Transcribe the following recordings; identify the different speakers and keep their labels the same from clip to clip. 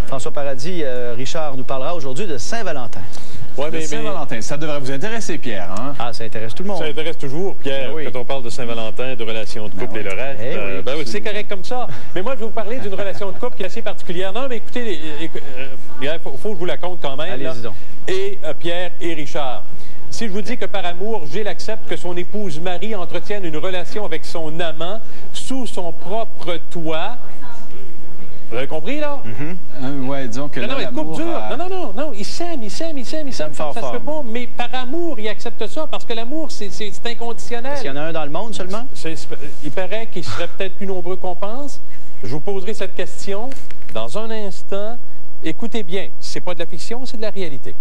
Speaker 1: François Paradis, Richard nous parlera aujourd'hui de Saint-Valentin.
Speaker 2: Ouais, mais Saint-Valentin, ça devrait vous intéresser, Pierre, hein?
Speaker 1: Ah, ça intéresse tout le monde.
Speaker 2: Ça intéresse toujours, Pierre,
Speaker 1: oui.
Speaker 2: quand on parle de Saint-Valentin, de relations de couple et le reste.
Speaker 1: Oui,
Speaker 2: c'est correct comme ça. Mais moi, je vais vous parler d'une relation de couple qui est assez particulière. Non, mais écoutez, il faut que je vous la conte quand même.
Speaker 1: Allez-y donc.
Speaker 2: Et Pierre et Richard. Si je vous dis que par amour, Gilles accepte que son épouse Marie entretienne une relation avec son amant sous son propre toit. Vous avez compris, là?
Speaker 3: Ouais, disons que
Speaker 2: non, mais coupe dure. Non, il s'aime
Speaker 1: fort,
Speaker 2: ça se peut pas, mais par amour, il accepte ça, parce que l'amour, c'est inconditionnel.
Speaker 1: Est-ce qu'il y en a un dans le monde seulement?
Speaker 2: Il paraît qu'il serait peut-être plus nombreux qu'on pense. Je vous poserai cette question dans un instant. Écoutez bien, c'est pas de la fiction, c'est de la réalité.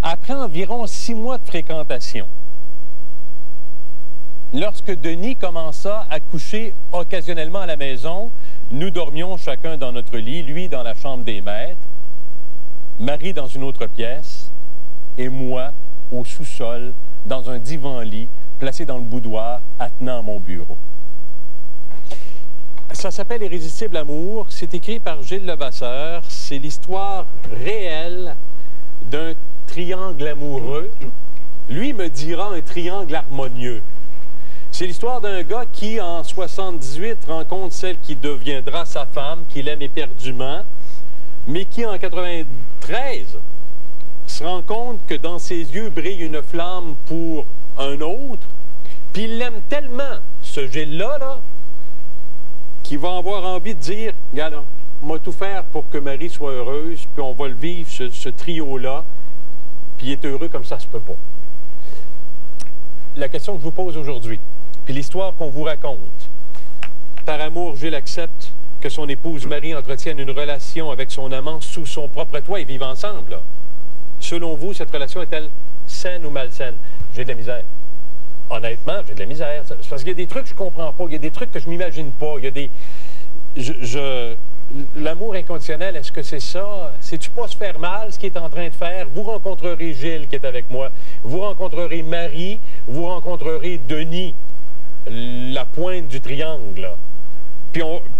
Speaker 2: Après environ 6 mois de fréquentation, lorsque Denis commença à coucher occasionnellement à la maison, nous dormions chacun dans notre lit, lui dans la chambre des maîtres, Marie dans une autre pièce, et moi au sous-sol, dans un divan-lit, placé dans le boudoir, attenant à mon bureau. Ça s'appelle Irrésistible amour, c'est écrit par Gilles Levasseur, c'est l'histoire réelle d'un triangle amoureux. Lui me dira un triangle harmonieux. C'est l'histoire d'un gars qui, en 78, rencontre celle qui deviendra sa femme, qu'il aime éperdument, mais qui, en 93, se rend compte que dans ses yeux brille une flamme pour un autre, puis il l'aime tellement, ce Gilles-là, là, qu'il va avoir envie de dire, regarde, on va tout faire pour que Marie soit heureuse, puis on va le vivre, ce trio-là, puis il est heureux comme ça se peut pas. La question que je vous pose aujourd'hui, puis l'histoire qu'on vous raconte. Par amour, Gilles accepte que son épouse Marie entretienne une relation avec son amant sous son propre toit et vivent ensemble. Là. Selon vous, cette relation est-elle saine ou malsaine? J'ai de la misère. Honnêtement, j'ai de la misère. C'est parce qu'il y a des trucs que je comprends pas. Il y a des trucs que je m'imagine pas. Il y a des... L'amour inconditionnel, est-ce que c'est ça? C'est-tu pas se faire mal, ce qu'il est en train de faire? Vous rencontrerez Gilles qui est avec moi. Vous rencontrerez Marie. Vous rencontrerez Denis. La pointe du triangle, là.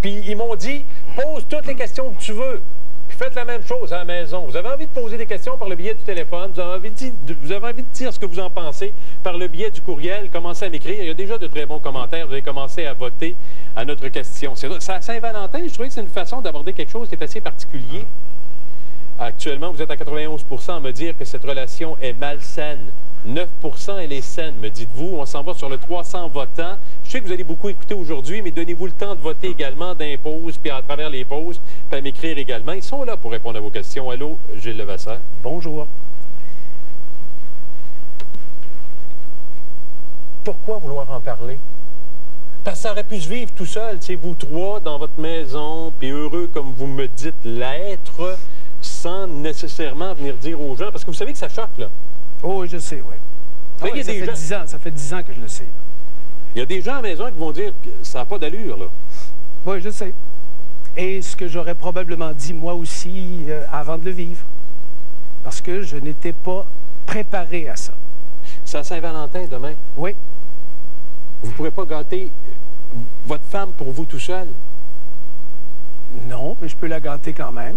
Speaker 2: Puis ils m'ont dit, pose toutes les questions que tu veux. Puis faites la même chose à la maison. Vous avez envie de poser des questions par le biais du téléphone. Vous avez envie de dire ce que vous en pensez par le biais du courriel. Commencez à m'écrire. Il y a déjà de très bons commentaires. Vous avez commencé à voter à notre question. À Saint-Valentin, je trouvais que c'est une façon d'aborder quelque chose qui est assez particulier. Actuellement, vous êtes à 91% à me dire que cette relation est malsaine. 9% elle est saine, me dites-vous. On s'en va sur le 300 votants. Je sais que vous allez beaucoup écouter aujourd'hui, mais donnez-vous le temps de voter également dans les pauses, puis à travers les pauses, puis à m'écrire également. Ils sont là pour répondre à vos questions. Allô, Gilles Levasseur.
Speaker 1: Bonjour.
Speaker 2: Pourquoi vouloir en parler? Parce que ça aurait pu se vivre tout seul, tu sais, vous trois, dans votre maison, puis heureux comme vous me dites l'être, sans nécessairement venir dire aux gens, parce que vous savez que ça choque, là.
Speaker 1: Oh, oui, je sais, oui. Ah ouais, ça fait 10 ans que je le sais.
Speaker 2: Il y a des gens à la maison qui vont dire que ça n'a pas d'allure, là.
Speaker 1: Oui, je sais. Et ce que j'aurais probablement dit, moi aussi, avant de le vivre. Parce que je n'étais pas préparé à ça.
Speaker 2: C'est à Saint-Valentin, demain?
Speaker 1: Oui.
Speaker 2: Vous ne pourrez pas gâter votre femme pour vous tout seul?
Speaker 1: Non, mais je peux la gâter quand même.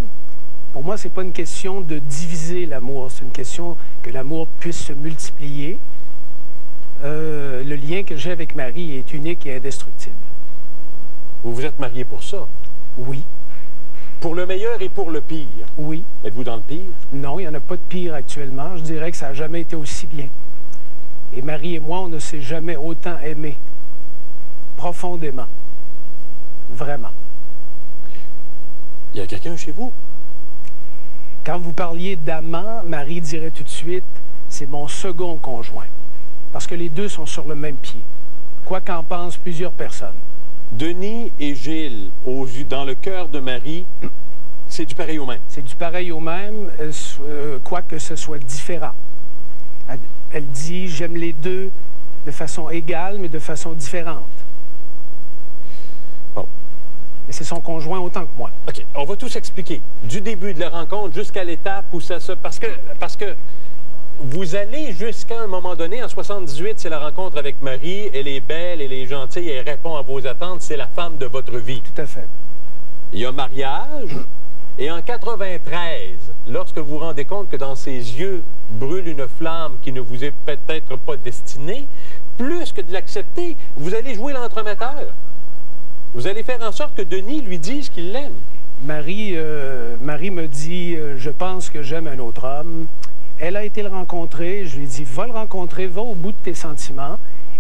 Speaker 1: Pour moi, c'est pas une question de diviser l'amour. C'est une question que l'amour puisse se multiplier. Le lien que j'ai avec Marie est unique et indestructible.
Speaker 2: Vous vous êtes marié pour ça?
Speaker 1: Oui.
Speaker 2: Pour le meilleur et pour le pire?
Speaker 1: Oui.
Speaker 2: Êtes-vous dans le pire?
Speaker 1: Non, il n'y en a pas de pire actuellement. Je dirais que ça n'a jamais été aussi bien. Et Marie et moi, on ne s'est jamais autant aimés. Profondément. Vraiment.
Speaker 2: Il y a quelqu'un chez vous?
Speaker 1: Quand vous parliez d'amant, Marie dirait tout de suite, c'est mon second conjoint. Parce que les deux sont sur le même pied. Quoi qu'en pensent plusieurs personnes.
Speaker 2: Denis et Gilles, dans le cœur de Marie, c'est du pareil au même.
Speaker 1: C'est du pareil au même, quoique ce soit différent. Elle dit, j'aime les deux, de façon égale, mais de façon différente.
Speaker 2: Bon.
Speaker 1: Mais c'est son conjoint autant que moi.
Speaker 2: OK, on va tous expliquer. Du début de la rencontre jusqu'à l'étape où ça se... Parce que vous allez jusqu'à un moment donné, en 78, c'est la rencontre avec Marie. Elle est belle, elle est gentille, elle répond à vos attentes. C'est la femme de votre vie.
Speaker 1: Tout à fait.
Speaker 2: Il y a mariage. Et en 93, lorsque vous vous rendez compte que dans ses yeux brûle une flamme qui ne vous est peut-être pas destinée, plus que de l'accepter, vous allez jouer l'entremetteur. Vous allez faire en sorte que Denis lui dise qu'il l'aime.
Speaker 1: Marie me dit je pense que j'aime un autre homme. Elle a été le rencontrer. Je lui ai dit va le rencontrer, va au bout de tes sentiments.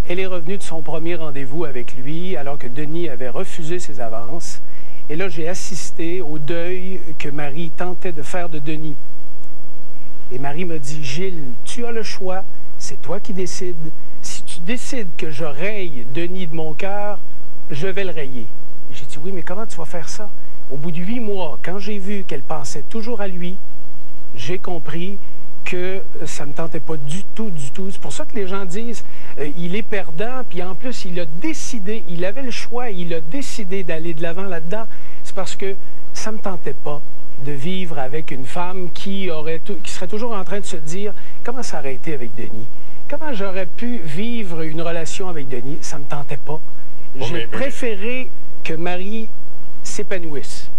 Speaker 1: Elle est revenue de son premier rendez-vous avec lui alors que Denis avait refusé ses avances. Et là, j'ai assisté au deuil que Marie tentait de faire de Denis. Et Marie me dit Gilles, tu as le choix, c'est toi qui décides. Si tu décides que je raye Denis de mon cœur, je vais le rayer. J'ai dit oui, mais comment tu vas faire ça? Au bout de 8 mois, quand j'ai vu qu'elle pensait toujours à lui, j'ai compris que ça ne me tentait pas du tout, du tout. C'est pour ça que les gens disent il est perdant, puis en plus, il a décidé, il avait le choix, il a décidé d'aller de l'avant là-dedans. C'est parce que ça ne me tentait pas de vivre avec une femme qui serait toujours en train de se dire comment ça aurait été avec Denis? Comment j'aurais pu vivre une relation avec Denis? Ça ne me tentait pas. J'ai préféré que Marie s'épanouisse.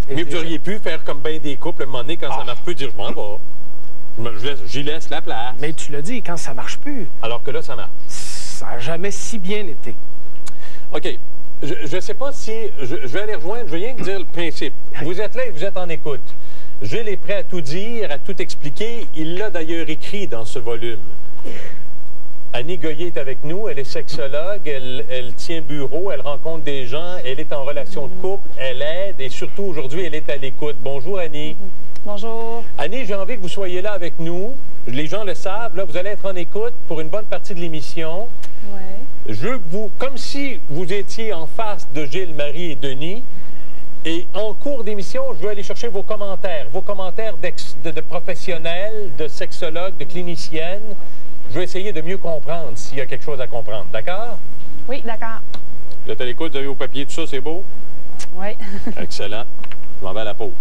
Speaker 2: Mais vous auriez pu faire comme bien des couples, à un moment donné, quand ça marche plus, dire je m'en vais. J'y laisse la place.
Speaker 1: Mais tu l'as dit, quand ça marche plus.
Speaker 2: Alors que là, ça marche.
Speaker 1: Ça n'a jamais si bien été.
Speaker 2: OK. Je ne sais pas si... Je vais aller rejoindre, je veux rien que dire le principe. Vous êtes là et vous êtes en écoute. Gilles est prêt à tout dire, à tout expliquer. Il l'a d'ailleurs écrit dans ce volume. Annie Goyer est avec nous, elle est sexologue, elle tient bureau, elle rencontre des gens, elle est en relation de couple, elle aide et surtout aujourd'hui, elle est à l'écoute. Bonjour Annie.
Speaker 4: Bonjour.
Speaker 2: Annie, j'ai envie que vous soyez là avec nous. Les gens le savent, là, vous allez être en écoute pour une bonne partie de l'émission.
Speaker 4: Ouais.
Speaker 2: Je veux que vous, comme si vous étiez en face de Gilles, Marie et Denis, et en cours d'émission, je veux aller chercher vos commentaires de professionnels, de sexologues, de cliniciennes. Je vais essayer de mieux comprendre s'il y a quelque chose à comprendre. D'accord?
Speaker 4: Oui, d'accord.
Speaker 2: Vous êtes à l'écoute, vous avez vos papiers, tout ça, c'est beau?
Speaker 4: Oui.
Speaker 2: Excellent. Je m'en vais à la pause.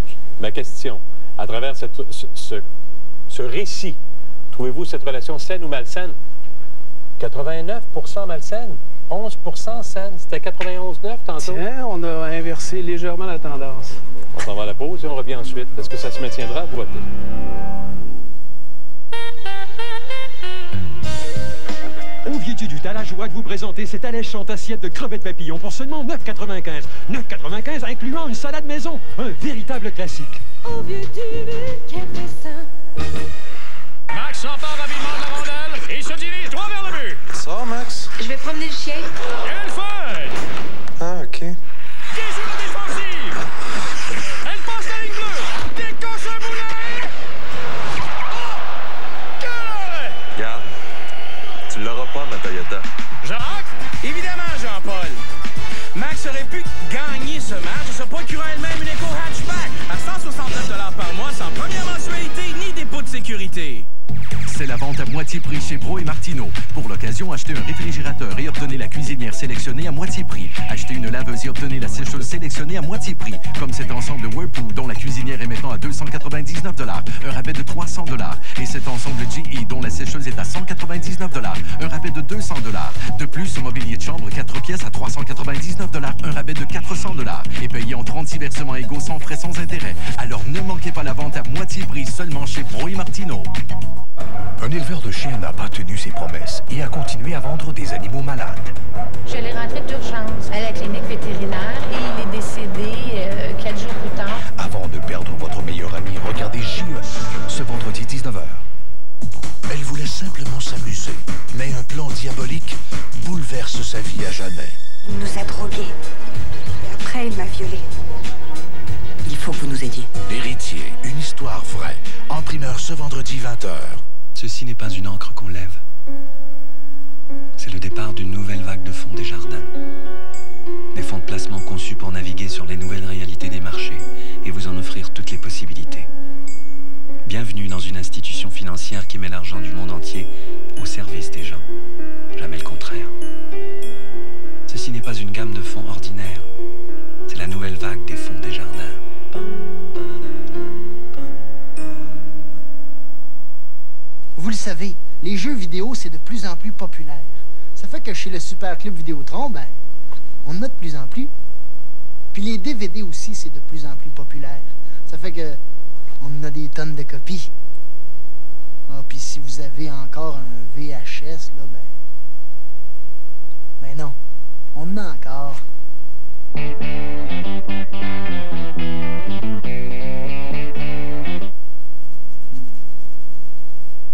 Speaker 2: Ma question, à travers ce récit, trouvez-vous cette relation saine ou malsaine? 89% malsaine, 11% saine. C'était 91,9 tantôt.
Speaker 1: Tiens, on a inversé légèrement la tendance.
Speaker 2: On s'en va à la pause et on revient ensuite. Est-ce que ça se maintiendra? Vous votez.
Speaker 5: Oviétude a la joie de vous présenter cette alléchante assiette de crevettes papillons pour seulement 9,95. 9,95 incluant une salade maison, un véritable classique.
Speaker 6: Oviétude, quel dessin.
Speaker 7: Max s'empare rapidement de la rondelle et se dirige droit vers le but.
Speaker 8: Ça, Max?
Speaker 6: Je vais promener le chien.
Speaker 7: Elle fait!
Speaker 8: Ah, OK.
Speaker 7: Déjoue la défensive! Elle passe la ligne bleue! Décoche un boulet! Oh! Quel arrêt!
Speaker 8: Regarde, tu l'auras pas, ma Toyota.
Speaker 7: Jacques?
Speaker 9: Évidemment, Jean-Paul. Max aurait pu gagner ce match en se procurant elle-même une éco-hatchback à 169 par mois sans première mensualité ni dépôt de sécurité.
Speaker 10: C'est la vente à moitié prix chez Bro et Martineau. Pour l'occasion, achetez un réfrigérateur et obtenez la cuisinière sélectionnée à moitié prix. Achetez une laveuse et obtenez la sécheuse sélectionnée à moitié prix. Comme cet ensemble Whirlpool dont la cuisinière est maintenant à 299 $, un rabais de 300 $. Et cet ensemble GE dont la sécheuse est à 199 $, un rabais de 200 $. De plus, ce mobilier de chambre 4 pièces à 399 $, un rabais de 400 $. Et payé en 36 versements égaux sans frais sans intérêt. Alors ne manquez pas la vente à moitié prix seulement chez Bro et Martineau.
Speaker 11: Un éleveur de chiens n'a pas tenu ses promesses et a continué à vendre des animaux malades.
Speaker 6: Je l'ai rentré d'urgence à la clinique vétérinaire et il est décédé 4 jours plus tard.
Speaker 11: Avant de perdre votre meilleur ami, regardez JE ce vendredi 19h. Elle voulait simplement s'amuser, mais un plan diabolique bouleverse sa vie à jamais.
Speaker 12: Il nous a drogués. Et après, il m'a violée.
Speaker 13: Il faut que vous nous aidiez.
Speaker 11: L'héritier, une histoire vraie. En primeur ce vendredi 20h.
Speaker 14: Ceci n'est pas une encre qu'on lève. C'est le départ d'une nouvelle vague de fonds des jardins. Des fonds de placement conçus pour naviguer sur les nouvelles réalités des marchés et vous en offrir toutes les possibilités. Bienvenue dans une institution financière qui met l'argent du monde entier au service des gens. Jamais
Speaker 15: savez, les jeux vidéo, c'est de plus en plus populaire. Ça fait que chez le Super Club Vidéotron, ben, on en a de plus en plus. Puis les DVD aussi, c'est de plus en plus populaire. Ça fait que on en a des tonnes de copies. Ah, puis si vous avez encore un VHS, là, ben non, on en a encore.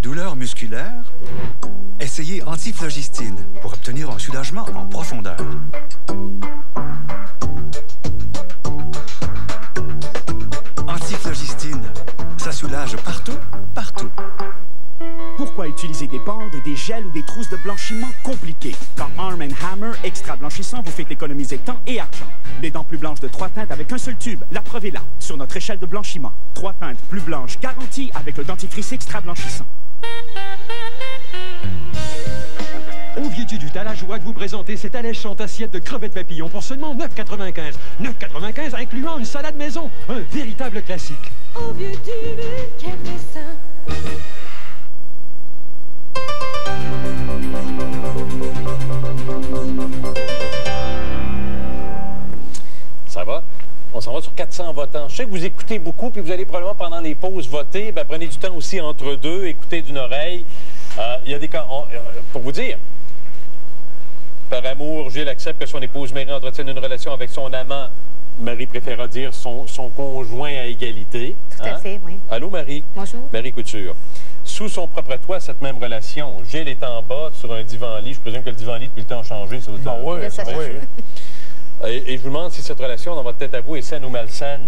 Speaker 16: Douleur musculaire? Essayez antiflogistine pour obtenir un soulagement en profondeur. Antiflogistine, ça soulage partout, partout.
Speaker 17: Pourquoi utiliser des bandes, des gels ou des trousses de blanchiment compliquées? Quand Arm & Hammer Extra Blanchissant vous fait économiser temps et argent. Des dents plus blanches de 3 teintes avec un seul tube. La preuve est là, sur notre échelle de blanchiment. 3 teintes plus blanches garanties avec le dentifrice Extra Blanchissant.
Speaker 5: Conviez-tu du la joie de vous présenter cette alléchante assiette de crevettes papillons pour seulement 9,95. 9,95 incluant une salade maison. Un véritable classique.
Speaker 18: Au vieux du café sain.
Speaker 2: Ça va? On s'en va sur 400 votants. Je sais que vous écoutez beaucoup, puis vous allez probablement pendant les pauses voter. Ben, prenez du temps aussi entre deux, écoutez d'une oreille. Il y a des cas... pour vous dire, par amour, Gilles accepte que son épouse Marie entretienne une relation avec son amant. Marie préféra dire son conjoint à égalité.
Speaker 6: Tout à fait, oui.
Speaker 2: Allô, Marie?
Speaker 6: Bonjour.
Speaker 2: Marie Couture. Sous son propre toit, cette même relation, Gilles est en bas sur un divan-lit. Je présume que le divan-lit, depuis le temps, a changé. Ça doit
Speaker 1: oui,
Speaker 2: Et je vous demande si cette relation, dans votre tête à vous, est saine ou malsaine.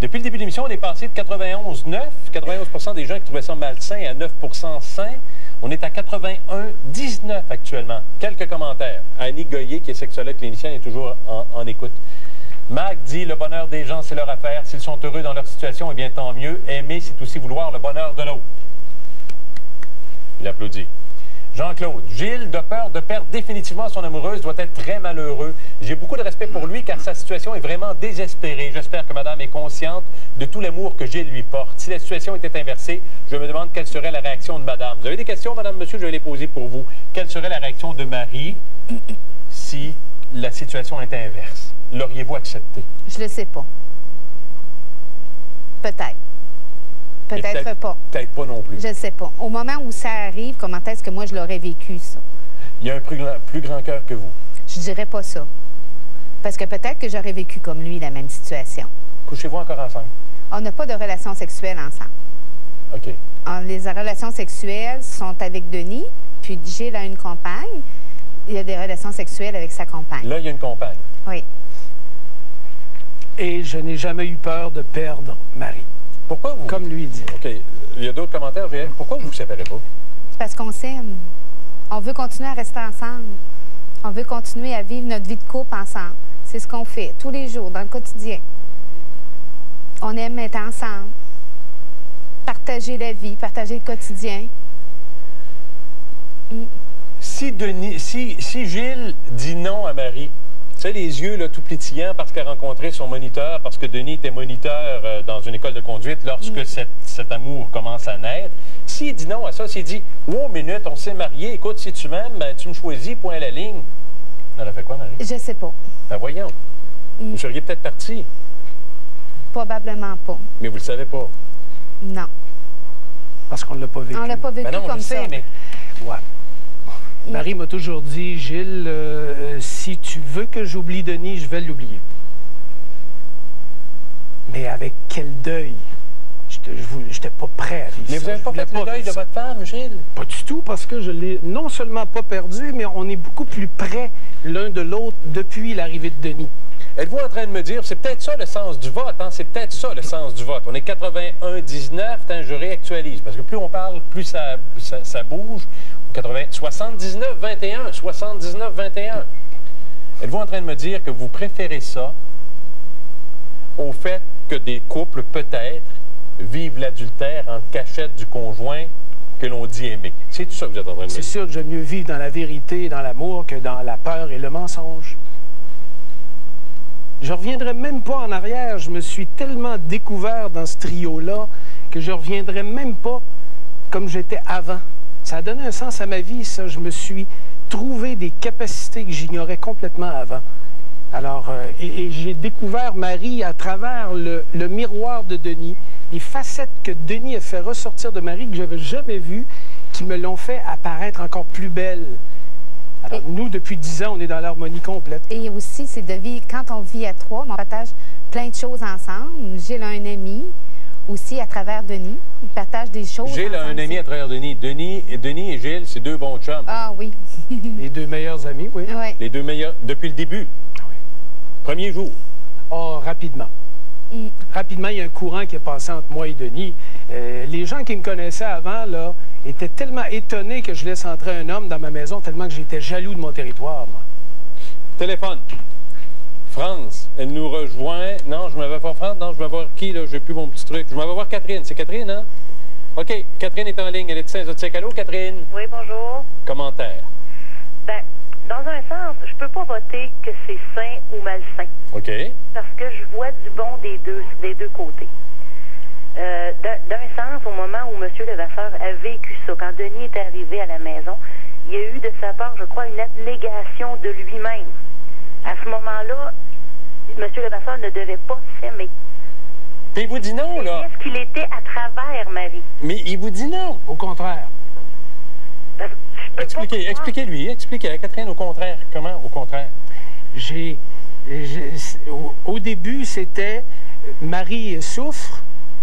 Speaker 2: Depuis le début de l'émission, on est passé de 91,9, 91% des gens qui trouvaient ça malsain, à 9% sain. On est à 81,19 actuellement. Quelques commentaires. Annie Goyer, qui est sexologue clinicienne, est toujours en écoute. Mac dit, le bonheur des gens, c'est leur affaire. S'ils sont heureux dans leur situation, eh bien, tant mieux. Aimer, c'est aussi vouloir le bonheur de l'autre. Il applaudit. Jean-Claude, Gilles, de peur de perdre définitivement son amoureuse, doit être très malheureux. J'ai beaucoup de respect pour lui car sa situation est vraiment désespérée. J'espère que madame est consciente de tout l'amour que Gilles lui porte. Si la situation était inversée, je me demande quelle serait la réaction de madame. Vous avez des questions, madame, monsieur? Je vais les poser pour vous. Quelle serait la réaction de Marie si la situation était inverse? L'auriez-vous accepté?
Speaker 6: Je le sais pas. Peut-être. Peut-être pas.
Speaker 2: Peut-être pas non plus.
Speaker 6: Je ne sais pas. Au moment où ça arrive, comment est-ce que moi je l'aurais vécu, ça?
Speaker 2: Il y a un plus grand cœur que vous. Je
Speaker 6: dirais pas ça. Parce que peut-être que j'aurais vécu comme lui la même situation.
Speaker 2: Couchez-vous encore ensemble?
Speaker 6: On n'a pas de relations sexuelles ensemble.
Speaker 2: OK.
Speaker 6: Les relations sexuelles sont avec Denis, puis Gilles a une compagne. Il y a des relations sexuelles avec sa compagne.
Speaker 2: Là, il y a une compagne.
Speaker 6: Oui.
Speaker 1: Et je n'ai jamais eu peur de perdre Marie.
Speaker 2: Pourquoi vous...
Speaker 1: Comme lui dit.
Speaker 2: OK. Il y a d'autres commentaires, GF. Pourquoi vous ne vous séparez pas?
Speaker 6: C'est parce qu'on s'aime. On veut continuer à rester ensemble. On veut continuer à vivre notre vie de couple ensemble. C'est ce qu'on fait tous les jours, dans le quotidien. On aime être ensemble. Partager la vie, partager le quotidien.
Speaker 2: Si Gilles dit non à Marie, tu sais, les yeux là, tout pétillants parce qu'elle a rencontré son moniteur, parce que Denis était moniteur dans une école de conduite lorsque cet amour commence à naître. S'il dit non à ça, s'il dit « Oh, minute, on s'est mariés, écoute, si tu m'aimes, ben, tu me choisis, point à la ligne. » Elle a fait quoi, Marie?
Speaker 6: Je sais pas.
Speaker 2: Ben voyons. Vous seriez peut-être parti.
Speaker 6: Probablement pas.
Speaker 2: Mais vous le savez pas.
Speaker 6: Non.
Speaker 1: Parce qu'on ne l'a pas vécu.
Speaker 6: On l'a pas vécu
Speaker 2: ben non,
Speaker 6: comme ça.
Speaker 2: Sais, mais...
Speaker 1: Ouais. Marie m'a toujours dit, Gilles, si tu veux que j'oublie Denis, je vais l'oublier. Mais avec quel deuil? Je n'étais pas prêt à vivre ça.
Speaker 2: Mais vous n'avez pas fait le deuil de votre femme, Gilles?
Speaker 1: Pas du tout, parce que je l'ai non seulement pas perdu, mais on est beaucoup plus près l'un de l'autre depuis l'arrivée de Denis.
Speaker 2: Êtes-vous en train de me dire, c'est peut-être ça le sens du vote, hein? C'est peut-être ça le sens du vote. On est 81-19, je réactualise, parce que plus on parle, plus ça bouge. 79-21, 79-21. Êtes-vous en train de me dire que vous préférez ça au fait que des couples, peut-être, vivent l'adultère en cachette du conjoint que l'on dit aimer? C'est tout ça que vous êtes en train de me dire?
Speaker 1: C'est sûr que j'aime mieux vivre dans la vérité et dans l'amour que dans la peur et le mensonge. Je ne reviendrai même pas en arrière. Je me suis tellement découvert dans ce trio-là que je ne reviendrai même pas comme j'étais avant. Ça a donné un sens à ma vie, ça. Je me suis trouvé des capacités que j'ignorais complètement avant. Alors, et j'ai découvert Marie à travers le miroir de Denis, les facettes que Denis a fait ressortir de Marie que je n'avais jamais vues, qui me l'ont fait apparaître encore plus belle. Alors, nous, depuis 10 ans, on est dans l'harmonie complète.
Speaker 6: Et aussi, c'est de vivre, quand on vit à trois, on partage plein de choses ensemble. Gilles a un ami aussi à travers Denis. Il partage des choses.
Speaker 2: Gilles a un ami à travers Denis. Denis et Gilles, c'est deux bons chums.
Speaker 6: Ah oui.
Speaker 1: Les deux meilleurs amis, oui.
Speaker 6: Oui.
Speaker 2: Les deux meilleurs depuis le début. Oui. Premier jour.
Speaker 1: Oh, rapidement. Rapidement, il y a un courant qui est passé entre moi et Denis. Les gens qui me connaissaient avant, là, étaient tellement étonnés que je laisse entrer un homme dans ma maison, tellement que j'étais jaloux de mon territoire, moi.
Speaker 2: Téléphone. France, elle nous rejoint. Non, je ne m'avais pas France. Non, je vais voir qui, là. J'ai plus mon petit truc. Je m'en vais voir Catherine. C'est Catherine, hein? OK. Catherine est en ligne. Elle est de Saint-Zotique. Allô, Catherine?
Speaker 19: Oui, bonjour.
Speaker 2: Commentaire.
Speaker 19: Ben, dans un sens, je peux pas voter que c'est sain ou malsain.
Speaker 2: OK.
Speaker 19: Parce que je vois du bon des deux côtés. D'un sens, au moment où M. Levasseur a vécu ça, quand Denis est arrivé à la maison, il y a eu de sa part, je crois, une abnégation de lui-même. À ce moment-là, M. Levasseur ne devait pas s'aimer.
Speaker 2: Puis il vous dit non, là.
Speaker 19: Qu'est-ce qu'il était à travers Marie?
Speaker 2: Mais il vous dit non.
Speaker 1: Au contraire.
Speaker 2: Expliquez-lui. Expliquez à Catherine au contraire. Comment au contraire?
Speaker 1: Au début, c'était Marie souffre.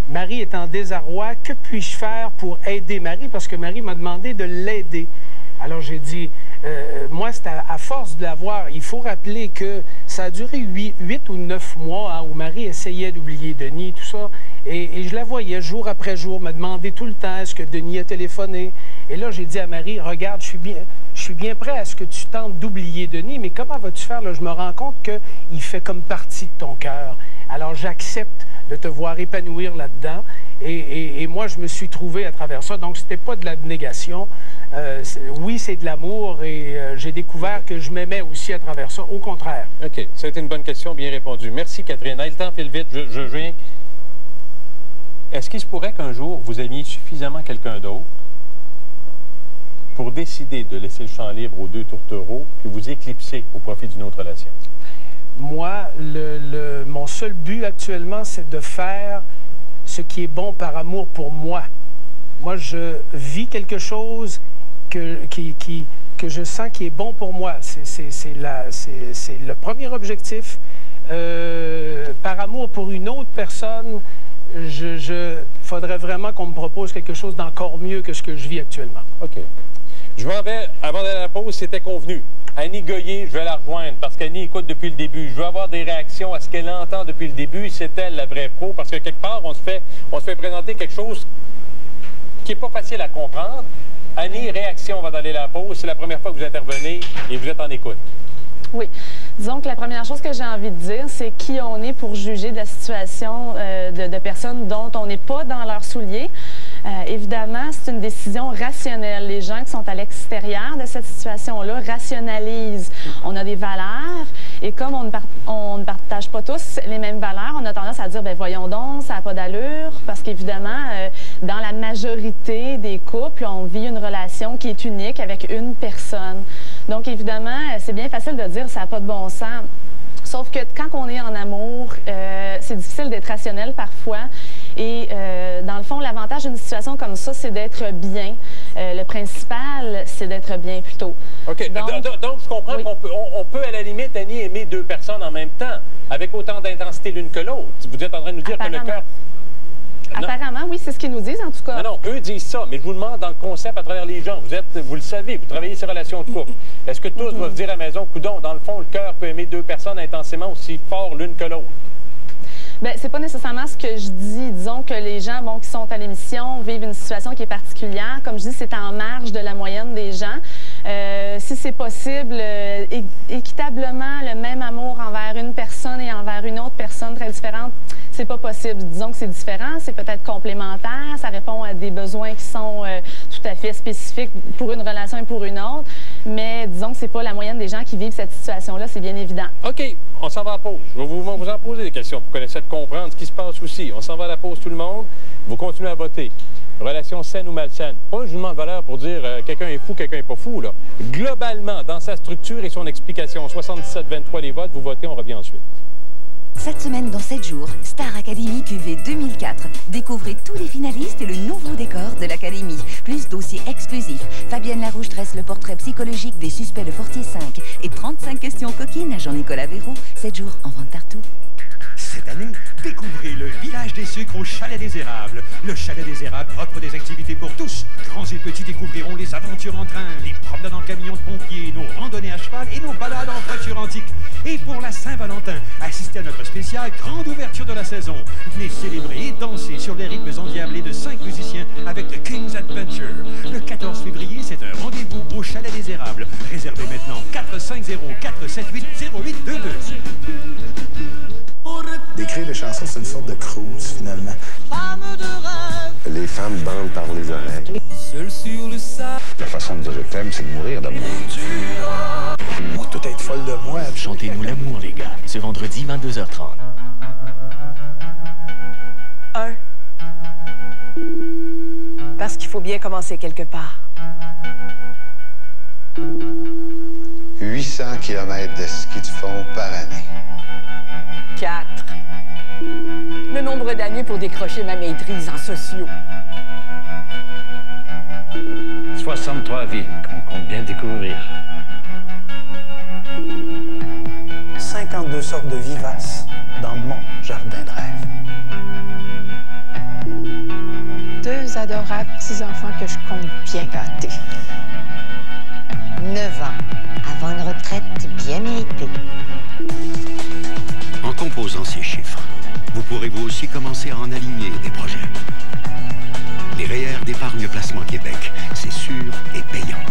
Speaker 1: Marie est en désarroi. Que puis-je faire pour aider Marie? Parce que Marie m'a demandé de l'aider. Alors j'ai dit, moi, c'est à force de la voir. Il faut rappeler que ça a duré 8 ou 9 mois hein, où Marie essayait d'oublier Denis, tout ça. Et je la voyais jour après jour, me demander tout le temps est-ce que Denis a téléphoné. Et là, j'ai dit à Marie, regarde, je suis bien prêt à ce que tu tentes d'oublier Denis, mais comment vas-tu faire? Là, je me rends compte qu'il fait comme partie de ton cœur. Alors j'accepte de te voir épanouir là-dedans. Et moi, je me suis trouvé à travers ça. Donc, c'était pas de l'abnégation. Oui, c'est de l'amour et j'ai découvert que je m'aimais aussi à travers ça. Au contraire.
Speaker 2: OK. Ça a été une bonne question, bien répondue. Merci, Catherine. Le temps file vite. Je viens. Est-ce qu'il se pourrait qu'un jour, vous aimiez suffisamment quelqu'un d'autre pour décider de laisser le champ libre aux deux tourtereaux puis vous éclipser au profit d'une autre relation?
Speaker 1: Moi, mon seul but actuellement, c'est de faire ce qui est bon par amour pour moi. Moi, je vis quelque chose que je sens qui est bon pour moi. C'est le premier objectif. Par amour pour une autre personne, faudrait vraiment qu'on me propose quelque chose d'encore mieux que ce que je vis actuellement.
Speaker 2: OK. Je m'en vais, avant d'aller à la pause, c'était convenu. Annie Goyer, je vais la rejoindre parce qu'Annie écoute depuis le début. Je veux avoir des réactions à ce qu'elle entend depuis le début. C'est elle la vraie pro parce que quelque part, on se fait présenter quelque chose qui n'est pas facile à comprendre. Annie, réaction, on va aller à la pause. C'est la première fois que vous intervenez et vous êtes en écoute.
Speaker 4: Oui. Disons que la première chose que j'ai envie de dire, c'est qui on est pour juger de la situation de personnes dont on n'est pas dans leurs souliers. Évidemment, c'est une décision rationnelle. Les gens qui sont à l'extérieur de cette situation-là rationalisent. On a des valeurs et comme on ne partage pas tous les mêmes valeurs, on a tendance à dire, ben voyons donc, ça n'a pas d'allure, parce qu'évidemment, dans la majorité des couples, on vit une relation qui est unique avec une personne. Donc, évidemment, c'est bien facile de dire ça n'a pas de bon sens. Sauf que quand on est en amour, c'est difficile d'être rationnel parfois. Et dans le fond, l'avantage d'une situation comme ça, c'est d'être bien. Le principal, c'est d'être bien plutôt.
Speaker 2: OK. Donc je comprends oui. qu'on peut, à la limite, Annie, aimer deux personnes en même temps, avec autant d'intensité l'une que l'autre. Vous êtes en train de nous dire que le cœur...
Speaker 4: Apparemment, oui, c'est ce qu'ils nous disent, en tout cas.
Speaker 2: Non, eux disent ça, mais je vous demande dans le concept à travers les gens. Vous le savez, vous travaillez ces relations de couple. Est-ce que tous doivent dire à la maison, coudonc, dans le fond, le cœur peut aimer deux personnes intensément aussi fort l'une que l'autre?
Speaker 4: Bien, c'est pas nécessairement ce que je dis. Disons que les gens qui sont à l'émission vivent une situation qui est particulière. Comme je dis, c'est en marge de la moyenne des gens. Si c'est possible, équitablement, le même amour envers une personne et envers une autre personne très différente, c'est pas possible. Disons que c'est différent, c'est peut-être complémentaire, ça répond à des besoins qui sont tout à fait spécifiques pour une relation et pour une autre. mais disons que c'est pas la moyenne des gens qui vivent cette situation-là, c'est bien évident.
Speaker 2: OK, on s'en va à la pause. Je vais vous en poser des questions pour qu'on essaie de comprendre ce qui se passe aussi. On s'en va à la pause, tout le monde. Vous continuez à voter. Relation saine ou malsaine. Pas un jugement de valeur pour dire quelqu'un est fou, quelqu'un n'est pas fou, là. Globalement, dans sa structure et son explication, 77-23 les votes, vous votez, on revient ensuite.
Speaker 20: Cette semaine, dans 7 jours, Star Academy QV 2004. Découvrez tous les finalistes et le nouveau décor de l'Académie. Plus dossiers exclusifs. Fabienne Larouche dresse le portrait psychologique des suspects de Fortier 5. Et 35 questions coquines à Jean-Nicolas Véraud. 7 jours en vente partout.
Speaker 5: Cette année, découvrez le village des sucres au Chalet des Érables. Le Chalet des Érables offre des activités pour tous. Grands et petits découvriront les aventures en train, les promenades en camion de pompiers, nos randonnées à cheval et nos balades en voiture antique. Et pour la Saint-Valentin, assistez à notre spécial grande ouverture de la saison. Venez célébrer et danser sur les rythmes endiablés de 5 musiciens avec The King's Adventure. Le 14 février, c'est un rendez-vous au Chalet des Érables. Réservez maintenant 450-478-0822.
Speaker 21: D'écrire des chansons, c'est une sorte de cruise, finalement.
Speaker 22: Les femmes bandent par les oreilles.
Speaker 7: Seul sur le sable.
Speaker 22: La façon de dire je t'aime, c'est de mourir d'amour.
Speaker 21: Moi, tout être folle de moi.
Speaker 23: Chantez-nous l'amour, les gars. Ce vendredi, 22h30.
Speaker 12: 1. Parce qu'il faut bien commencer quelque part.
Speaker 22: 800 km de ski de fond par année.
Speaker 12: 4. Le nombre d'années pour décrocher ma maîtrise en sociaux.
Speaker 24: 63 villes qu'on compte bien découvrir.
Speaker 21: 52 sortes de vivaces dans mon jardin de rêve.
Speaker 25: 2 adorables petits-enfants que je compte bien gâter.
Speaker 26: 9 ans, avant une retraite bien méritée.
Speaker 11: En composant ces chiffres, vous pourrez vous aussi commencer à en aligner des projets. Les REER d'Épargne Placement Québec, c'est sûr et payant.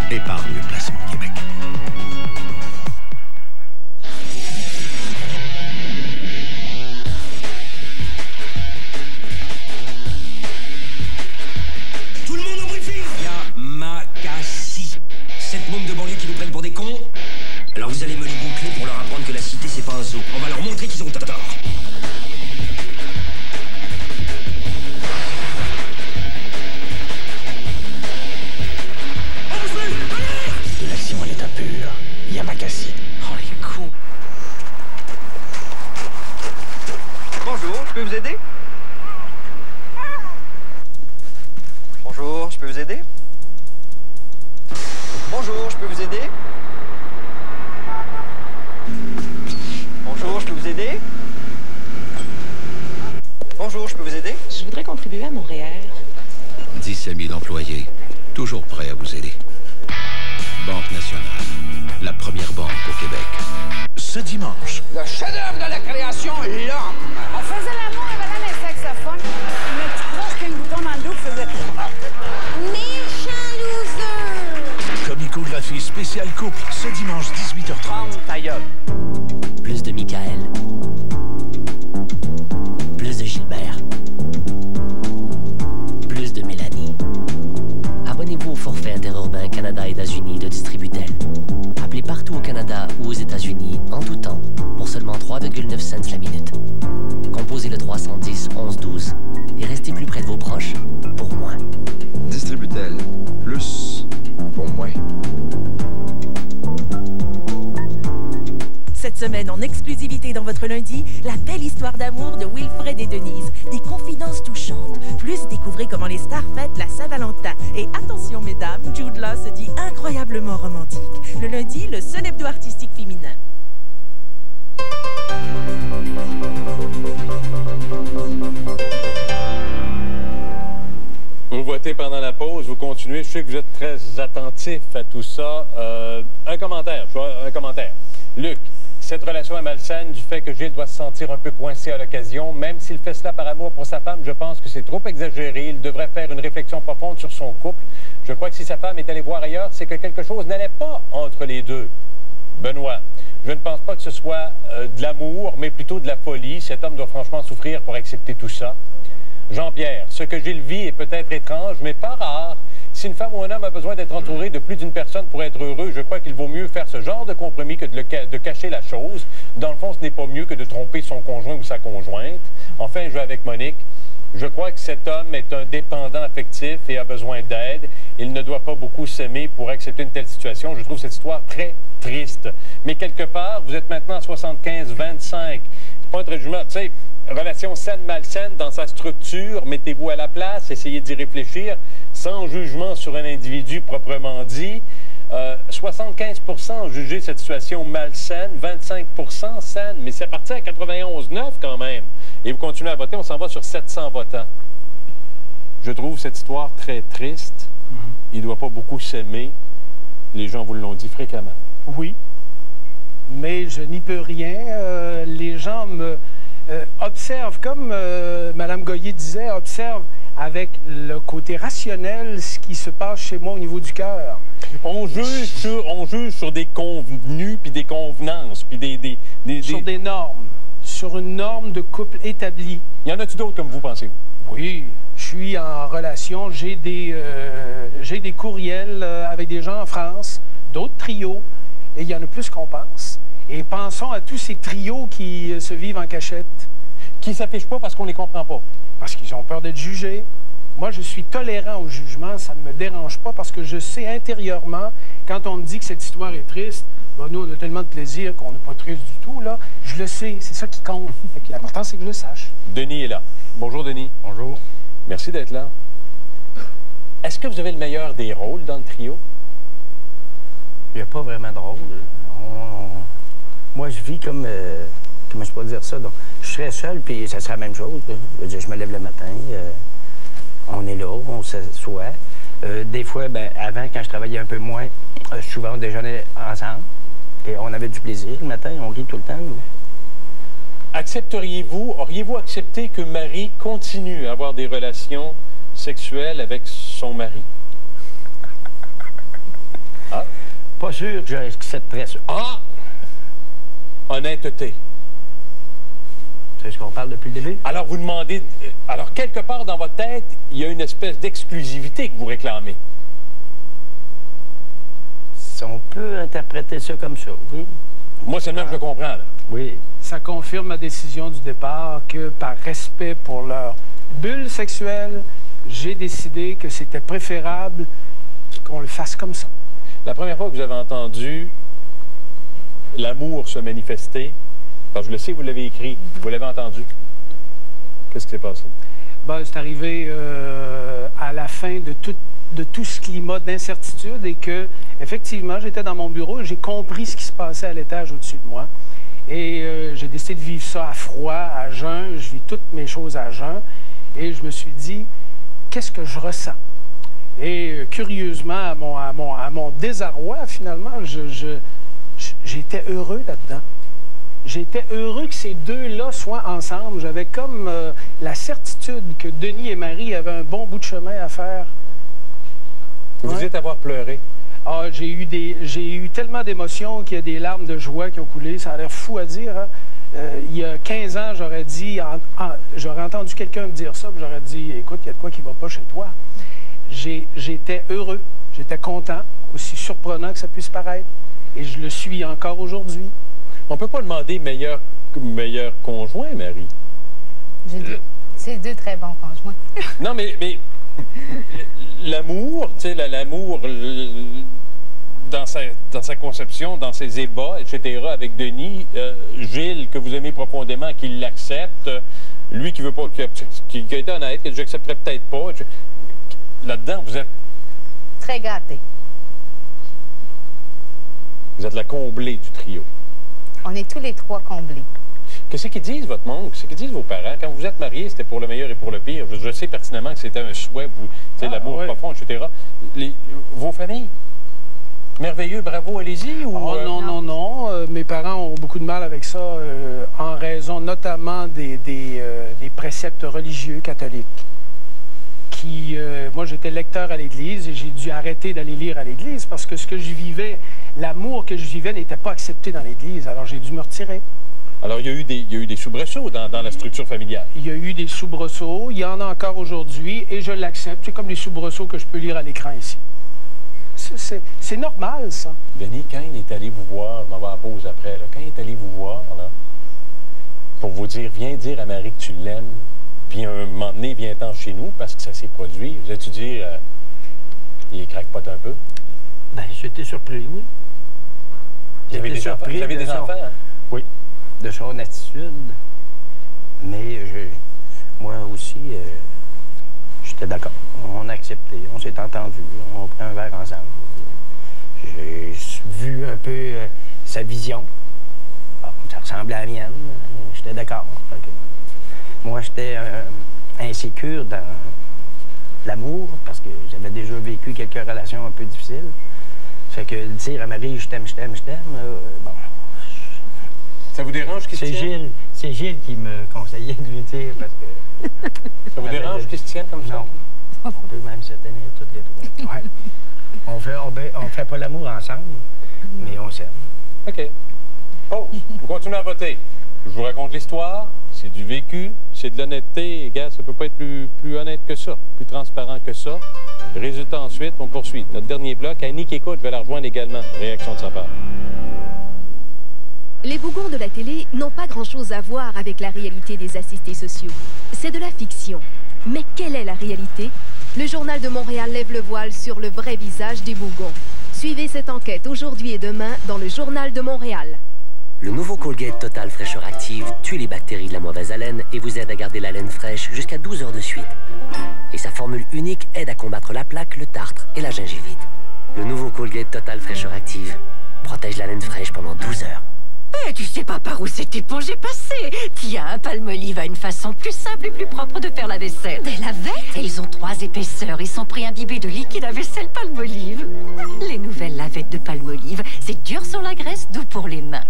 Speaker 11: Épargne Placement Québec.
Speaker 9: Tout le monde au briefing! Yamakasi. Cette môme de banlieue qui nous prennent pour des cons? Alors vous allez me les boucler pour leur apprendre que la cité c'est pas un zoo. On va leur montrer qu'ils ont tort.
Speaker 23: De l'action à l'état pur. Yamakasi. Oh, les coups.
Speaker 27: Bonjour, je peux vous aider? Bonjour, je peux vous aider? Bonjour, je peux vous aider? Bonjour, je peux vous aider? Bonjour, je peux vous aider?
Speaker 13: Je voudrais contribuer à mon REER.
Speaker 11: 17 000 employés, toujours prêts à vous aider. Banque nationale, la première banque au Québec.
Speaker 21: Ce dimanche.
Speaker 7: Le chef-d'œuvre de la création, l'homme.
Speaker 6: On faisait l'amour avant les saxophones. Mais tu crois qu'un bouton dans le dos faisait... Méchant loser!
Speaker 21: Comicographie spéciale couple, ce dimanche 18h30.
Speaker 23: Ta gueule.
Speaker 13: Plus de Michael. Plus de Gilbert. Plus de Mélanie. Abonnez-vous au forfait interurbain Canada-États-Unis de Distributel. Appelez partout au Canada ou aux États-Unis en tout temps pour seulement 3,9 cents la minute. Composez le 310 11 12 et restez plus près de vos proches pour moins.
Speaker 16: Distributel. Plus pour moins.
Speaker 28: Cette semaine, en exclusivité dans votre lundi, la belle histoire d'amour de Wilfred et Denise. Des confidences touchantes. Plus, découvrez comment les stars fêtent la Saint-Valentin. Et attention, mesdames, Jude Law se dit incroyablement romantique. Le lundi, le seul hebdo artistique féminin.
Speaker 2: Vous votez pendant la pause, vous continuez. Je sais que vous êtes très attentif à tout ça. Un commentaire. Luc, cette relation est malsaine du fait que Gilles doit se sentir un peu coincé à l'occasion. Même s'il fait cela par amour pour sa femme, je pense que c'est trop exagéré. Il devrait faire une réflexion profonde sur son couple. Je crois que si sa femme est allée voir ailleurs, c'est que quelque chose n'allait pas entre les deux. Benoît, je ne pense pas que ce soit de l'amour, mais plutôt de la folie. Cet homme doit franchement souffrir pour accepter tout ça. Jean-Pierre, ce que Gilles vit est peut-être étrange, mais pas rare. si une femme ou un homme a besoin d'être entouré de plus d'une personne pour être heureux, je crois qu'il vaut mieux faire ce genre de compromis que de cacher la chose. Dans le fond, ce n'est pas mieux que de tromper son conjoint ou sa conjointe. Enfin, je vais avec Monique. Je crois que cet homme est un dépendant affectif et a besoin d'aide. Il ne doit pas beaucoup s'aimer pour accepter une telle situation. Je trouve cette histoire très triste. Mais quelque part, vous êtes maintenant à 75-25. C'est pas un très jugement. Tu sais, relation saine-malsaine dans sa structure, mettez-vous à la place, essayez d'y réfléchir, sans jugement sur un individu proprement dit. 75% jugé cette situation malsaine, 25% saine, mais c'est parti à 91,9 quand même. Et vous continuez à voter, on s'en va sur 700 votants. Je trouve cette histoire très triste. Il ne doit pas beaucoup s'aimer. Les gens vous l'ont dit fréquemment.
Speaker 1: Oui, mais je n'y peux rien. Les gens me observent, comme Mme Goyer disait, observent avec le côté rationnel ce qui se passe chez moi au niveau du cœur.
Speaker 2: On juge sur des convenus, puis des convenances, puis
Speaker 1: sur des normes, sur une norme de couple établie.
Speaker 2: Y en a-tu d'autres comme vous, pensez-vous?
Speaker 1: Oui, je suis en relation, j'ai des courriels avec des gens en France, d'autres trios, et il y en a plus qu'on pense. Et pensons à tous ces trios qui se vivent en cachette.
Speaker 2: Qui ne s'affichent pas parce qu'on ne les comprend pas.
Speaker 1: Parce qu'ils ont peur d'être jugés. Moi, je suis tolérant au jugement, ça ne me dérange pas parce que je sais intérieurement, quand on me dit que cette histoire est triste, ben, nous, on a tellement de plaisir qu'on n'est pas triste du tout, là. Je le sais, c'est ça qui compte. L'important, c'est que je le sache.
Speaker 2: Denis est là. Bonjour, Denis.
Speaker 3: Bonjour.
Speaker 2: Merci d'être là. Est-ce que vous avez le meilleur des rôles dans le trio?
Speaker 3: Il n'y a pas vraiment de rôle. Moi, je vis comme... comment je peux dire ça? Donc, je serais seul, puis ça serait la même chose. Je veux dire, je me lève le matin, on est là, on s'assoit. Des fois, ben, avant, quand je travaillais un peu moins, souvent, on déjeunait ensemble. Et on avait du plaisir le matin, on rit tout le temps. Nous.
Speaker 2: Auriez-vous accepté que Marie continue à avoir des relations sexuelles avec son mari?
Speaker 3: Ah. Pas sûr que j'accepterais ça.
Speaker 2: Ah! Honnêteté.
Speaker 3: C'est ce qu'on parle depuis le début?
Speaker 2: Alors, vous demandez... Alors, quelque part dans votre tête, il y a une espèce d'exclusivité que vous réclamez.
Speaker 3: On peut interpréter ça comme ça, oui.
Speaker 2: Moi, c'est le même que je comprends, là.
Speaker 3: Oui.
Speaker 1: Ça confirme ma décision du départ que, par respect pour leur bulle sexuelle, j'ai décidé que c'était préférable qu'on le fasse comme ça.
Speaker 2: La première fois que vous avez entendu l'amour se manifester, parce que je le sais, vous l'avez écrit, vous l'avez entendu. Qu'est-ce qui s'est passé?
Speaker 1: Ben, c'est arrivé à la fin de tout ce climat d'incertitude et que, effectivement, j'étais dans mon bureau et j'ai compris ce qui se passait à l'étage au-dessus de moi. Et j'ai décidé de vivre ça à froid, à jeun. Je vis toutes mes choses à jeun. Et je me suis dit, qu'est-ce que je ressens? Et curieusement, à mon désarroi, finalement, j'étais heureux là-dedans. J'étais heureux que ces deux-là soient ensemble. J'avais comme la certitude que Denis et Marie avaient un bon bout de chemin à faire.
Speaker 2: Vous dites avoir pleuré.
Speaker 1: Ah, j'ai eu tellement d'émotions qu'il y a des larmes de joie qui ont coulé. Ça a l'air fou à dire, hein? Il y a 15 ans, j'aurais dit, j'aurais entendu quelqu'un me dire ça, puis j'aurais dit, écoute, il y a de quoi qui ne va pas chez toi. J'étais heureux, j'étais content, aussi surprenant que ça puisse paraître. Et je le suis encore aujourd'hui.
Speaker 2: On ne peut pas demander meilleur conjoint, Marie.
Speaker 6: C'est deux très bons conjoints.
Speaker 2: Non, mais l'amour, tu sais, l'amour dans sa conception, dans ses ébats, etc., avec Denis, Gilles, que vous aimez profondément, qui l'accepte, lui qui veut pas, qui a été honnête, que j'accepterais peut-être pas. Là-dedans, vous êtes...
Speaker 6: Très gâté.
Speaker 2: Vous êtes la comblée du trio.
Speaker 6: On est tous les trois comblés.
Speaker 2: Qu'est-ce qu'ils disent, votre monde? Qu'est-ce qu'ils disent vos parents? Quand vous êtes mariés, c'était pour le meilleur et pour le pire. Je sais pertinemment que c'était un souhait, l'amour profond, etc. Vos familles? Merveilleux, bravo, allez-y? Ou,
Speaker 1: non. Mes parents ont beaucoup de mal avec ça, en raison notamment des préceptes religieux catholiques. Moi, j'étais lecteur à l'Église et j'ai dû arrêter d'aller lire à l'Église parce que ce que je vivais, l'amour que je vivais n'était pas accepté dans l'Église. Alors, j'ai dû me retirer.
Speaker 2: Alors, il y a eu des soubresauts dans la structure familiale.
Speaker 1: Il y a eu des soubresauts, il y en a encore aujourd'hui, et je l'accepte. C'est comme les soubresauts que je peux lire à l'écran ici. C'est normal, ça.
Speaker 2: Denis, quand il est allé vous voir, je m'en vais à la pause après, là, quand il est allé vous voir, là, pour vous dire, viens dire à Marie que tu l'aimes, puis un moment donné, viens-t'en chez nous, parce que ça s'est produit, vous as-tu dit, il craque-pote un peu?
Speaker 3: Ben, j'étais surpris, oui.
Speaker 2: Vous avez des enfants? Vous avez des enfants, hein?
Speaker 3: Oui, de son attitude. Mais moi aussi, j'étais d'accord. On a accepté, on s'est entendu, on a pris un verre ensemble. J'ai vu un peu sa vision. Bon, ça ressemblait à la mienne. J'étais d'accord. Moi, j'étais insécure dans l'amour parce que j'avais déjà vécu quelques relations un peu difficiles. Fait que dire à Marie, je t'aime, bon.
Speaker 2: Ça vous dérange, Christiane?
Speaker 3: C'est Gilles qui me conseillait de lui dire parce que...
Speaker 2: Ça vous dérange, Christiane, comme ça?
Speaker 3: Non. On peut même se tenir toutes les trois. Ouais. On fait pas l'amour ensemble, mais on s'aime.
Speaker 2: OK. Oh, vous continuez à voter. Je vous raconte l'histoire. C'est du vécu, c'est de l'honnêteté. Et gars, ça peut pas être plus honnête que ça, plus transparent que ça. Résultat ensuite, on poursuit. Notre dernier bloc, Annie qui écoute, va la rejoindre également. Réaction de sa part.
Speaker 4: Les bougons de la télé n'ont pas grand-chose à voir avec la réalité des assistés sociaux. C'est de la fiction. Mais quelle est la réalité? Le Journal de Montréal lève le voile sur le vrai visage des bougons. Suivez cette enquête aujourd'hui et demain dans le Journal de Montréal.
Speaker 13: Le nouveau Colgate Total Fraîcheur Active tue les bactéries de la mauvaise haleine et vous aide à garder la laine fraîche jusqu'à 12 heures de suite. Et sa formule unique aide à combattre la plaque, le tartre et la gingivite. Le nouveau Colgate Total Fraîcheur Active protège la laine fraîche pendant 12 heures.
Speaker 12: Tu sais pas par où cette éponge est passée. Tiens, un Palmolive a une façon plus simple et plus propre de faire la vaisselle.
Speaker 26: Des lavettes?
Speaker 12: Elles ont 3 épaisseurs et sont préimbibées de liquide à vaisselle Palmolive. Les nouvelles lavettes de Palmolive, c'est dur sur la graisse, doux pour les mains.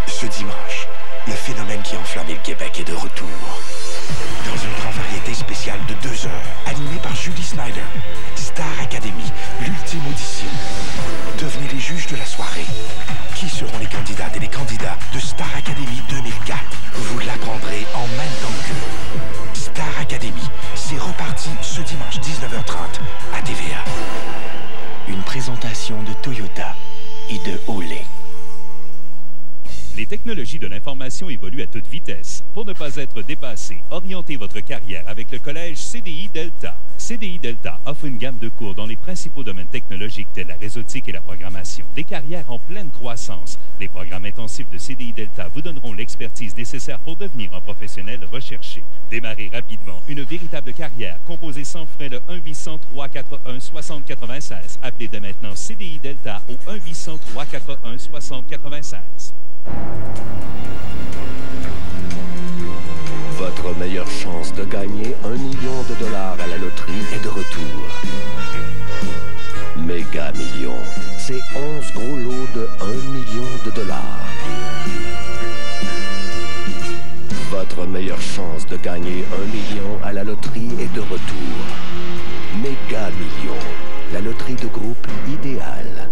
Speaker 11: Ce dimanche, le phénomène qui a enflammé le Québec est de retour. Dans une grande variété spéciale de 2 heures, animée par Julie Snyder, Star Academy, l'ultime audition. Devenez les juges de la soirée. Qui seront les candidates et les candidats de Star Academy 2004? Vous l'apprendrez en même temps qu'eux. Star Academy, c'est reparti ce dimanche 19h30 à TVA. Une présentation de Toyota et de Olé.
Speaker 8: Les technologies de l'information évoluent à toute vitesse. Pour ne pas être dépassé, orientez votre carrière avec le collège CDI Delta. CDI Delta offre une gamme de cours dans les principaux domaines technologiques tels la réseautique et la programmation. Des carrières en pleine croissance. Les programmes intensifs de CDI Delta vous donneront l'expertise nécessaire pour devenir un professionnel recherché. Démarrez rapidement une véritable carrière. Composez sans frais le 1-800-341-6096. Appelez dès maintenant CDI Delta au 1-800-341-6096.
Speaker 22: Votre meilleure chance de gagner $1 million à la loterie est de retour. Méga Millions, c'est 11 gros lots de $1 million. Votre meilleure chance de gagner $1 million à la loterie est de retour. Méga Millions, la loterie de groupe idéale.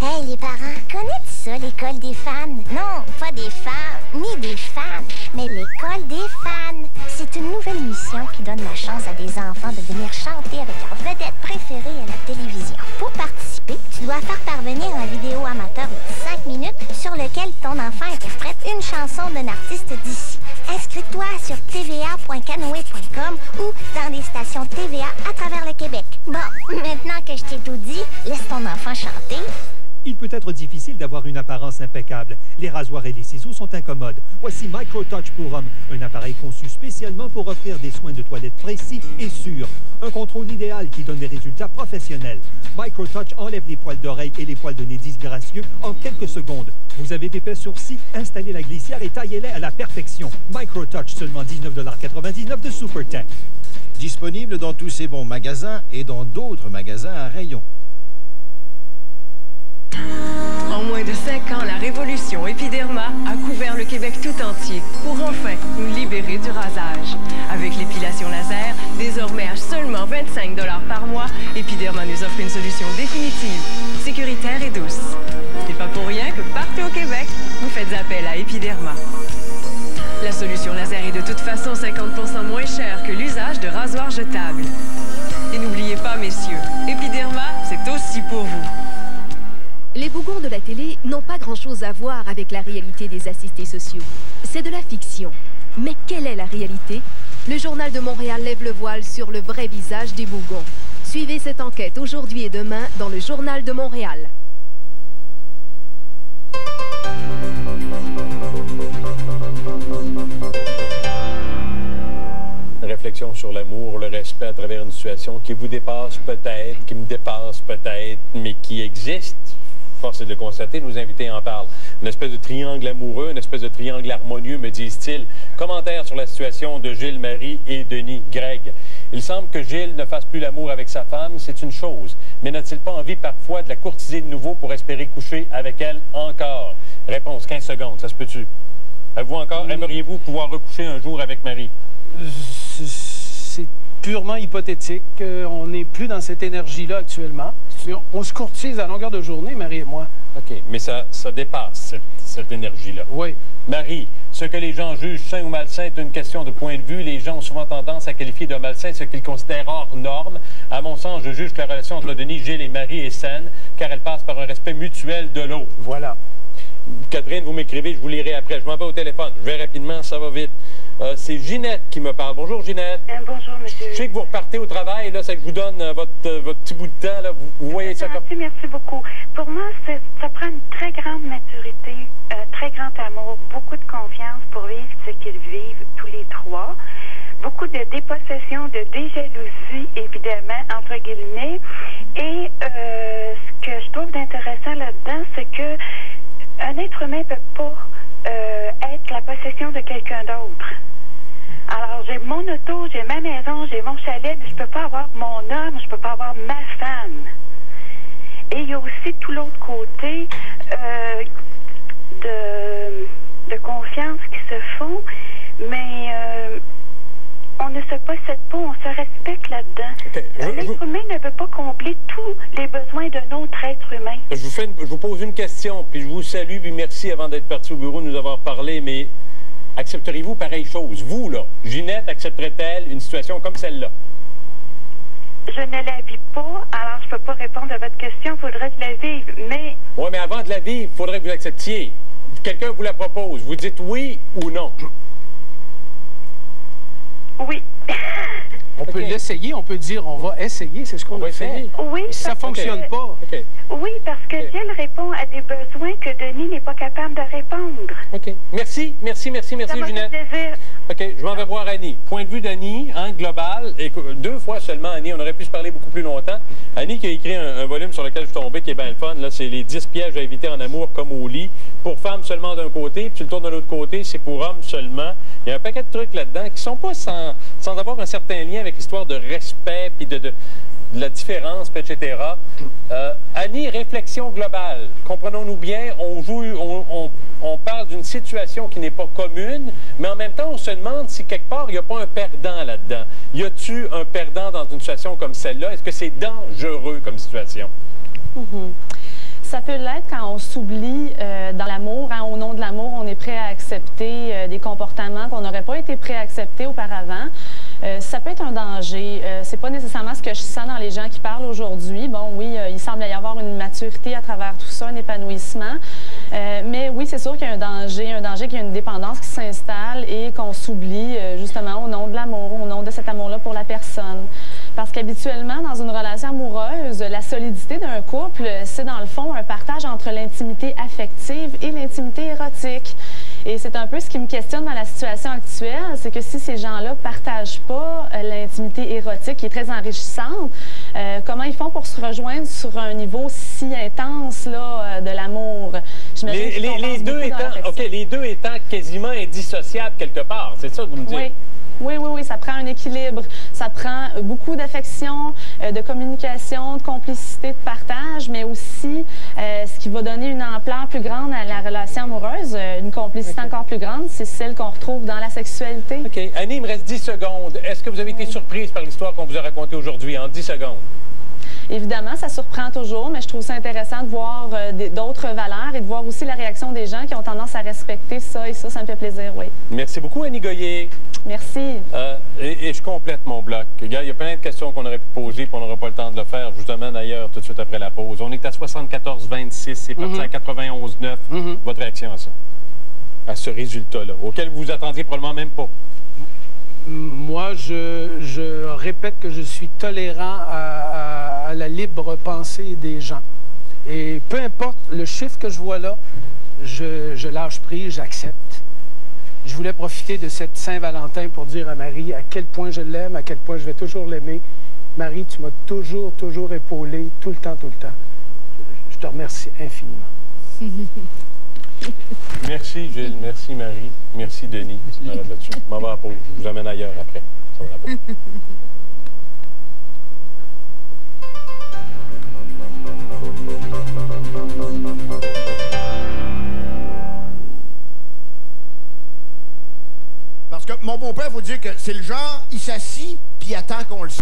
Speaker 26: Hey, les parents, connais-tu ça, l'école des fans? Non, pas des femmes, ni des fans, mais l'école des fans. C'est une nouvelle émission qui donne la chance à des enfants de venir chanter avec leur vedette préférée à la télévision. Pour participer, tu dois faire parvenir un vidéo amateur de 5 minutes sur lequel ton enfant interprète une chanson d'un artiste d'ici. Inscris-toi sur tva.canoe.com ou dans des stations TVA à travers le Québec. Bon, maintenant que je t'ai tout dit, laisse ton enfant chanter.
Speaker 10: Il peut être difficile d'avoir une apparence impeccable. Les rasoirs et les ciseaux sont incommodes. Voici MicroTouch pour homme, un appareil conçu spécialement pour offrir des soins de toilette précis et sûrs. Un contrôle idéal qui donne des résultats professionnels. MicroTouch enlève les poils d'oreille et les poils de nez disgracieux en quelques secondes. Vous avez d'épais sourcils? Installez la glissière et taillez-les à la perfection. MicroTouch, seulement $19,99 de SuperTech.
Speaker 14: Disponible dans tous ces bons magasins et dans d'autres magasins à rayon.
Speaker 28: En moins de 5 ans, la révolution Epiderma a couvert le Québec tout entier pour enfin nous libérer du rasage. Avec l'épilation laser, désormais à seulement $25 par mois, Epiderma nous offre une solution définitive, sécuritaire et douce. C'est pas pour rien
Speaker 5: mouchoirs jetables. Et n'oubliez pas, messieurs, Epiderma, c'est aussi pour vous.
Speaker 4: Les bougons de la télé n'ont pas grand-chose à voir avec la réalité des assistés sociaux. C'est de la fiction. Mais quelle est la réalité? Le Journal de Montréal lève le voile sur le vrai visage des bougons. Suivez cette enquête aujourd'hui et demain dans le Journal de Montréal.
Speaker 2: Réflexion sur l'amour, le respect à travers une situation qui vous dépasse peut-être, qui me dépasse peut-être, mais qui existe. Force est de le constater, nos invités en parlent. Une espèce de triangle amoureux, une espèce de triangle harmonieux, me disent-ils. Commentaire sur la situation de Gilles, Marie et Denis. Greg. Il semble que Gilles ne fasse plus l'amour avec sa femme, c'est une chose. Mais n'a-t-il pas envie parfois de la courtiser de nouveau pour espérer coucher avec elle encore? Réponse, 15 secondes, ça se peut-tu? Avez-vous encore, aimeriez-vous pouvoir recoucher un jour avec Marie?
Speaker 1: C'est purement hypothétique. On n'est plus dans cette énergie-là actuellement. On se courtise à longueur de journée, Marie et moi.
Speaker 2: OK, mais ça dépasse cette énergie-là.
Speaker 1: Oui.
Speaker 2: Marie, ce que les gens jugent sain ou malsain est une question de point de vue. Les gens ont souvent tendance à qualifier de malsain ce qu'ils considèrent hors norme. À mon sens, je juge que la relation entre Denis, Gilles et Marie est saine, car elle passe par un respect mutuel de l'autre.
Speaker 1: Voilà.
Speaker 2: Catherine, vous m'écrivez, je vous lirai après. Je m'en vais au téléphone. Je vais rapidement, ça va vite. C'est Ginette qui me parle. Bonjour, Ginette.
Speaker 15: Bonjour, monsieur.
Speaker 2: Je sais que vous repartez au travail, là, c'est que je vous donne votre petit bout de temps. Là. Vous voyez ça comme...
Speaker 15: Merci beaucoup. Pour moi, ça prend une très grande maturité, un très grand amour, beaucoup de confiance pour vivre ce qu'ils vivent tous les trois. Beaucoup de dépossession, de déjalousie, évidemment, entre guillemets. Et ce que je trouve d'intéressant là-dedans, c'est que un être humain ne peut pas être la possession de quelqu'un d'autre. Alors, j'ai mon auto, j'ai ma maison, j'ai mon chalet, mais je peux pas avoir mon homme, je peux pas avoir ma femme. Et il y a aussi tout l'autre côté de confiance qui se font, mais on ne se possède pas, on se respecte là-dedans. Okay. L'être humain ne peut pas combler tous les besoins d'un autre être humain.
Speaker 2: Je vous pose une question, puis je vous salue, puis merci avant d'être parti au bureau de nous avoir parlé, mais accepteriez-vous pareille chose? Vous, là, Ginette, accepterait-elle une situation comme celle-là?
Speaker 15: Je ne la vis pas, alors je ne peux pas répondre à votre question, il faudrait que je la vive, mais...
Speaker 2: Oui, mais avant de la vivre, il faudrait que vous l'acceptiez. Quelqu'un vous la propose, vous dites oui ou non?
Speaker 15: Oui.
Speaker 1: On peut l'essayer, on peut dire on va essayer, c'est ce qu'on va faire.
Speaker 15: Oui,
Speaker 1: si ça ne fonctionne pas.
Speaker 15: Okay. Oui, parce que Gilles répond à des besoins que Denis n'est pas capable de répondre.
Speaker 2: OK. Merci, Ginette. OK, je m'en vais voir Annie. Point de vue d'Annie, hein, global. Et 2 fois seulement, Annie, on aurait pu se parler beaucoup plus longtemps. Annie qui a écrit un volume sur lequel je suis tombé, qui est bien le fun. Là, c'est les 10 pièges à éviter en amour comme au lit. Pour femmes seulement d'un côté, puis tu le tournes de l'autre côté, c'est pour hommes seulement. Il y a un paquet de trucs là-dedans qui sont pas sans avoir un certain lien avec l'histoire de respect, puis de la différence, puis etc. Annie, réflexion globale. Comprenons-nous bien, on parle d'une situation qui n'est pas commune, mais en même temps, on se demande si quelque part, il n'y a pas un perdant là-dedans. Y a-tu un perdant dans une situation comme celle-là? Est-ce que c'est dangereux comme situation?
Speaker 17: Ça peut l'être quand on s'oublie dans l'amour. Hein, au nom de l'amour, on est prêt à accepter des comportements qu'on n'aurait pas été prêt à accepter auparavant. Ça peut être un danger. C'est pas nécessairement ce que je sens dans les gens qui parlent aujourd'hui. Bon, oui, il semble y avoir une maturité à travers tout ça, un épanouissement. Mais oui, c'est sûr qu'il y a un danger qu'il y a une dépendance qui s'installe et qu'on s'oublie justement au nom de l'amour, au nom de cet amour-là pour la personne. Parce qu'habituellement, dans une relation amoureuse, la solidité d'un couple, c'est dans le fond un partage entre l'intimité affective et l'intimité érotique. Et c'est un peu ce qui me questionne dans la situation actuelle, c'est que si ces gens-là ne partagent pas l'intimité érotique qui est très enrichissante, comment ils font pour se rejoindre sur un niveau si intense là, de l'amour?
Speaker 2: Les deux étant quasiment indissociables quelque part, c'est ça que vous me dites?
Speaker 17: Oui. Oui, ça prend un équilibre. Ça prend beaucoup d'affection, de communication, de complicité, de partage, mais aussi ce qui va donner une ampleur plus grande à la relation amoureuse, une complicité encore plus grande, c'est celle qu'on retrouve dans la sexualité.
Speaker 2: OK. Annie, il me reste 10 secondes. Est-ce que vous avez été surprise par l'histoire qu'on vous a racontée aujourd'hui en 10 secondes?
Speaker 17: Évidemment, ça surprend toujours, mais je trouve ça intéressant de voir d'autres valeurs et de voir aussi la réaction des gens qui ont tendance à respecter ça et ça me fait plaisir, oui.
Speaker 2: Merci beaucoup, Annie Goyer.
Speaker 17: Merci.
Speaker 2: Et je complète mon bloc. Il y a plein de questions qu'on aurait pu poser, puis on n'aura pas le temps de le faire. Je vous amène ailleurs tout de suite après la pause. On est à 74-26, c'est parti à 91-9. Votre réaction à ça? À ce résultat-là, auquel vous vous attendiez probablement même pas?
Speaker 1: Moi, je répète que je suis tolérant à la libre pensée des gens. Et peu importe le chiffre que je vois là, je lâche prise, j'accepte. Je voulais profiter de cette Saint-Valentin pour dire à Marie à quel point je l'aime, à quel point je vais toujours l'aimer. Marie, tu m'as toujours épaulé, tout le temps. Je te remercie infiniment.
Speaker 2: Merci, Gilles. Merci, Marie. Merci, Denis. Je m'arrête là-dessus. Je m'en vais à la pause. Je vous amène ailleurs après. Ça va la pause.
Speaker 7: Parce que mon beau-père, il faut dire que c'est le genre, il s'assit puis il attend qu'on le sorte.